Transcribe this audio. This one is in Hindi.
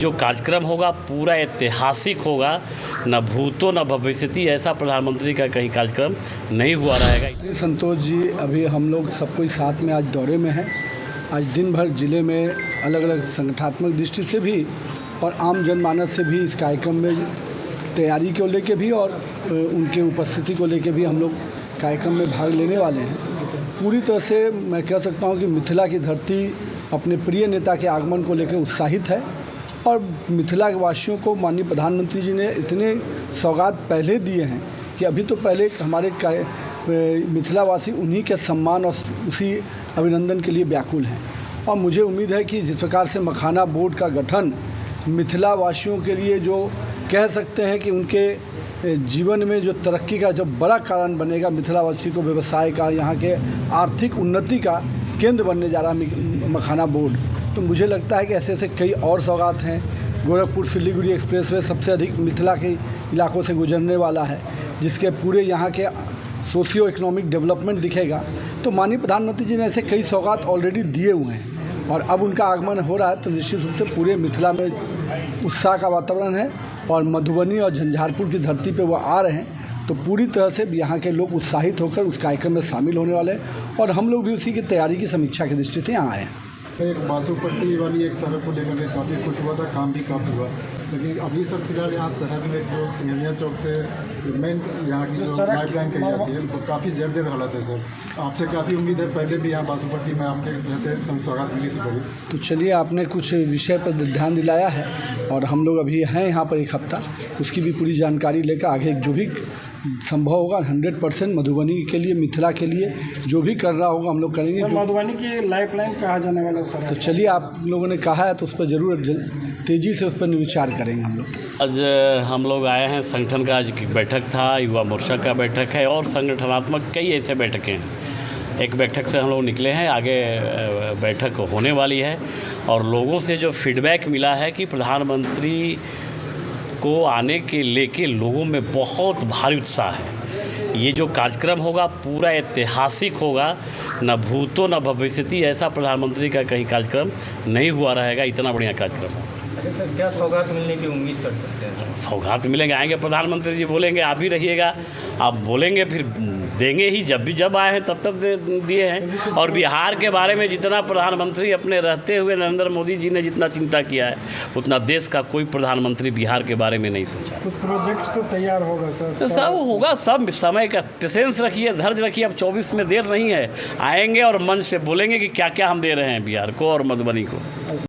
जो कार्यक्रम होगा पूरा ऐतिहासिक होगा, न भूतो न भविष्यति, ऐसा प्रधानमंत्री का कहीं कार्यक्रम नहीं हुआ रहेगा। संतोष जी, अभी हम लोग सब कोई साथ में आज दौरे में हैं। आज दिन भर ज़िले में अलग अलग संगठनात्मक दृष्टि से भी और आम जनमानस से भी इस कार्यक्रम में तैयारी को लेके भी और उनके उपस्थिति को लेके भी हम लोग कार्यक्रम में भाग लेने वाले हैं। पूरी तरह से मैं कह सकता हूँ कि मिथिला की धरती अपने प्रिय नेता के आगमन को लेकर उत्साहित है और मिथिला के वासियों को माननीय प्रधानमंत्री जी ने इतने सौगात पहले दिए हैं कि अभी तो पहले हमारे मिथिला वासी उन्हीं के सम्मान और उसी अभिनंदन के लिए व्याकुल हैं। और मुझे उम्मीद है कि जिस प्रकार से मखाना बोर्ड का गठन मिथिला वासियों के लिए जो कह सकते हैं कि उनके जीवन में जो तरक्की का जो बड़ा कारण बनेगा, मिथिला वासी को व्यवसाय का, यहाँ के आर्थिक उन्नति का केंद्र बनने जा रहा है मखाना बोर्ड। तो मुझे लगता है कि ऐसे ऐसे कई और सौगात हैं। गोरखपुर सिलीगुड़ी एक्सप्रेसवे सबसे अधिक मिथिला के इलाकों से गुजरने वाला है, जिसके पूरे यहाँ के सोशियो इकोनॉमिक डेवलपमेंट दिखेगा। तो माननीय प्रधानमंत्री जी ने ऐसे कई सौगात ऑलरेडी दिए हुए हैं और अब उनका आगमन हो रहा है, तो निश्चित रूप से पूरे मिथिला में उत्साह का वातावरण है और मधुबनी और झंझारपुर की धरती पर वो आ रहे हैं। तो पूरी तरह से यहाँ के लोग उत्साहित होकर उस कार्यक्रम में शामिल होने वाले हैं और हम लोग भी उसी की तैयारी की समीक्षा की दृष्टि से यहाँ आए हैं। एक बासुपट्टी वाली एक सड़क को लेकर के काफ़ी कुछ हुआ था, काम भी काफ़ी हुआ, लेकिन अभी सब फिलहाल यहाँ शहर में जो सिंगनिया चौक से मेन यहाँ की जो पाइप लाइन कही जाती है वो काफ़ी जर्जर हालत है। सर, आपसे काफ़ी उम्मीद है, पहले भी यहाँ बासुपट्टी में आपके रहते सौगात मिली थी कभी। तो चलिए, आपने कुछ विषय पर ध्यान दिलाया है और हम लोग अभी हैं यहाँ पर एक हफ्ता, उसकी भी पूरी जानकारी लेकर आगे जो भी संभव होगा 100% मधुबनी के लिए, मिथिला के लिए जो भी करना होगा हम लोग करेंगे। मधुबनी की लाइफलाइन कहा जाने वाला सर। तो चलिए, आप लोगों ने कहा है तो उस पर ज़रूर तेज़ी से उस पर विचार करेंगे हम लोग। आज हम लोग आए हैं, संगठन का आज बैठक था, युवा मोर्चा का बैठक है और संगठनात्मक कई ऐसे बैठकें हैं। एक बैठक से हम लोग निकले हैं, आगे बैठक होने वाली है और लोगों से जो फीडबैक मिला है कि प्रधानमंत्री को आने के लेके लोगों में बहुत भारी उत्साह है। ये जो कार्यक्रम होगा पूरा ऐतिहासिक होगा, न भूतो न भविष्यति, ऐसा प्रधानमंत्री का कहीं कार्यक्रम नहीं हुआ रहेगा। इतना बढ़िया कार्यक्रम होगा। क्या सौगात मिलने की उम्मीद कर सकते हैं? सौगात मिलेंगे, आएंगे प्रधानमंत्री जी, बोलेंगे आप भी रहिएगा, आप बोलेंगे फिर देंगे ही। जब आए हैं तब दिए हैं। और बिहार के बारे में जितना प्रधानमंत्री अपने रहते हुए नरेंद्र मोदी जी ने जितना चिंता किया है, उतना देश का कोई प्रधानमंत्री बिहार के बारे में नहीं सोचा। कुछ प्रोजेक्ट तो तैयार होगा सर? तो सब होगा, सब समय का पेशेंस रखिए, धैर्य रखिए। अब 24 में देर नहीं है, आएंगे और मंच से बोलेंगे कि क्या क्या हम दे रहे हैं बिहार को और मधुबनी को।